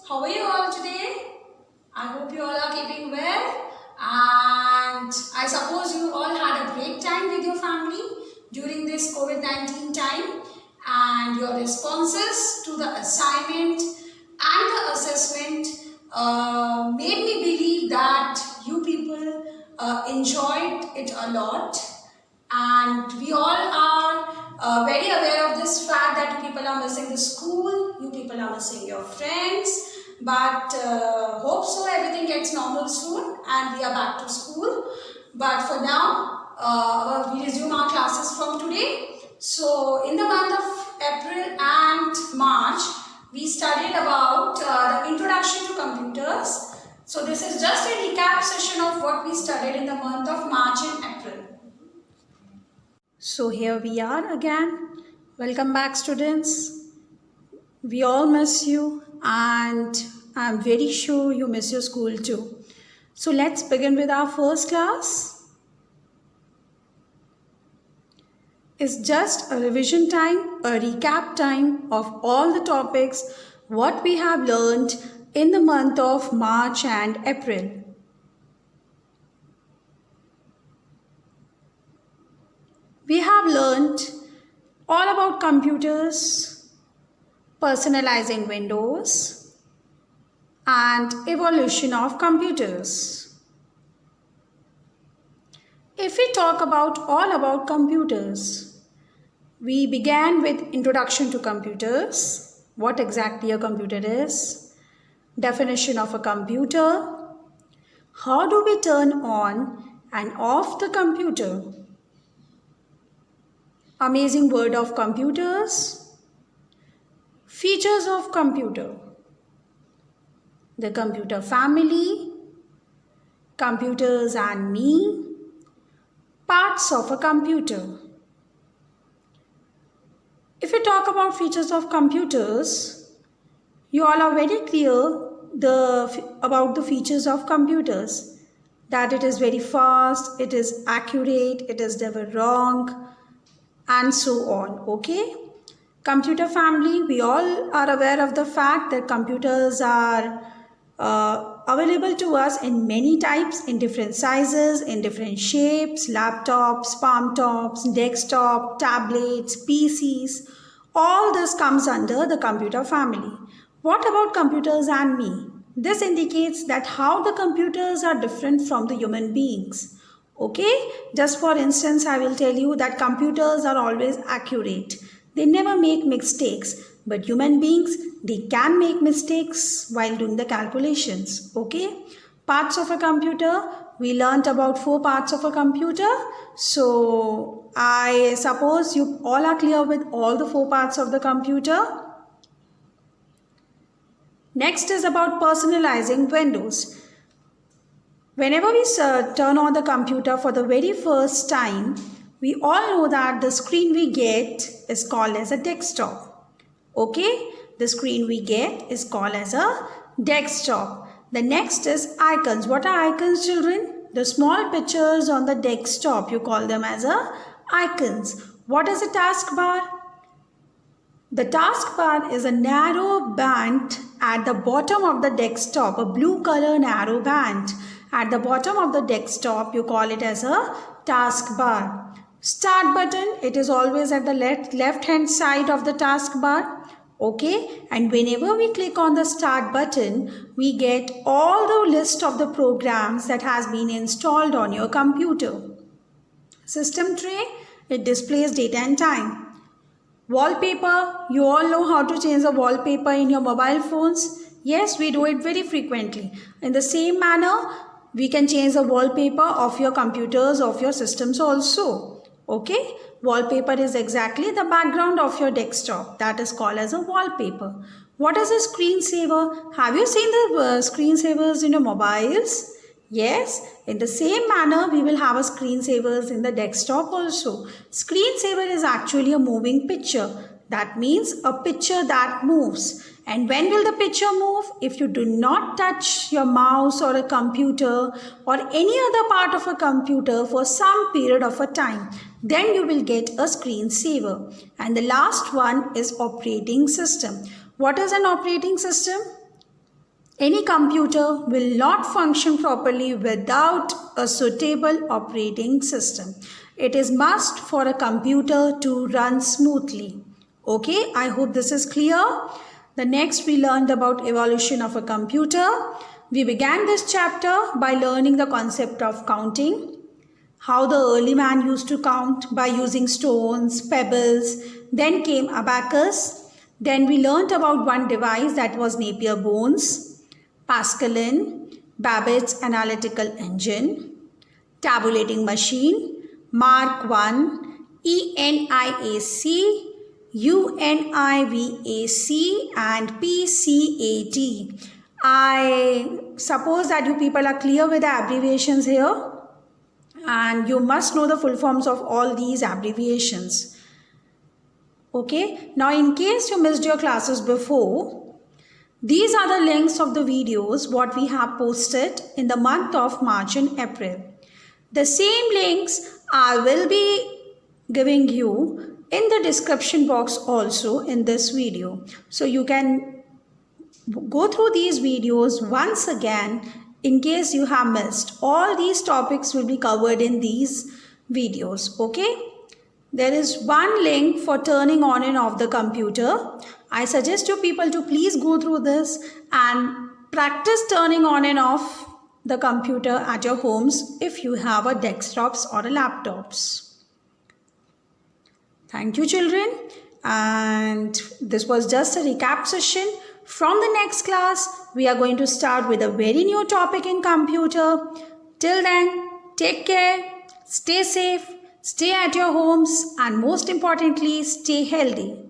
How are you all today? I hope you all are keeping well, and I suppose you all had a great time with your family during this COVID-19 time, and your responses to the assignment and the assessment made me believe that you people enjoyed it a lot, and we all are very aware of this fact that you people are missing the school, you people are missing your friends, but hope so everything gets normal soon and we are back to school. But for now, we resume our classes from today. So in the month of April and March, we studied about the introduction to computers. So this is just a recap session of what we studied in the month of March and April. So here we are again. Welcome back, students. We all miss you, and I'm very sure you miss your school too. So let's begin with our first class. It's just a revision time, a recap time of all the topics what we have learned in the month of March and April. We have learned all about computers, personalizing Windows, and evolution of computers. If we talk about all about computers, we began with introduction to computers, what exactly a computer is, definition of a computer, how do we turn on and off the computer, amazing world of computers, features of computer, the computer family, computers and me, parts of a computer. If we talk about features of computers, you all are very clear about the features of computers, that it is very fast, it is accurate, it is never wrong, and so on. Okay, computer family, we all are aware of the fact that computers are available to us in many types, in different sizes, in different shapes, laptops, palm tops, desktop, tablets, PCs. All this comes under the computer family. What about computers and me? This indicates that how the computers are different from the human beings. Okay, just for instance, I will tell you that computers are always accurate. They never make mistakes, but human beings, they can make mistakes while doing the calculations. Okay, parts of a computer, we learnt about 4 parts of a computer. So I suppose you all are clear with all the 4 parts of the computer. Next is about personalizing Windows. Whenever we turn on the computer for the very first time, we all know that the screen we get is called as a desktop. Okay, the screen we get is called as a desktop. The next is icons. What are icons, children? The small pictures on the desktop, you call them as icons. What is a taskbar? The taskbar is a narrow band at the bottom of the desktop, a blue color narrow band. At the bottom of the desktop, you call it as a taskbar. Start button, it is always at the left hand side of the taskbar. Okay, and whenever we click on the start button, we get all the list of the programs that has been installed on your computer. System tray, it displays date and time. Wallpaper, you all know how to change the wallpaper in your mobile phones. Yes, we do it very frequently. In the same manner, we can change the wallpaper of your computers, of your systems also. Okay, wallpaper is exactly the background of your desktop. That is called as a wallpaper. What is a screensaver? Have you seen the screensavers in your mobiles? Yes, in the same manner, we will have a screensavers in the desktop also. Screensaver is actually a moving picture. That means a picture that moves. And when will the picture move? If you do not touch your mouse or a computer or any other part of a computer for some period of a time, then you will get a screensaver. And the last one is operating system. What is an operating system? Any computer will not function properly without a suitable operating system. It is must for a computer to run smoothly. Okay, I hope this is clear. The next we learned about evolution of a computer. We began this chapter by learning the concept of counting, how the early man used to count by using stones, pebbles. Then came abacus. Then we learnt about one device, that was Napier bones, Pascaline, Babbitt's analytical engine, tabulating machine, Mark I, ENIAC, UNIVAC and PCAT. I suppose that you people are clear with the abbreviations here, and you must know the full forms of all these abbreviations. Okay, now in case you missed your classes before, these are the links of the videos what we have posted in the month of March and April. The same links I will be giving you in the description box also in this video. So you can go through these videos once again in case you have missed. All these topics will be covered in these videos. Okay. There is one link for turning on and off the computer. I suggest you people to please go through this and practice turning on and off the computer at your homes if you have a desktops or a laptops. Thank you, children. And this was just a recap session. From the next class, we are going to start with a very new topic in computer. Till then, take care, stay safe, stay at your homes, and most importantly, stay healthy.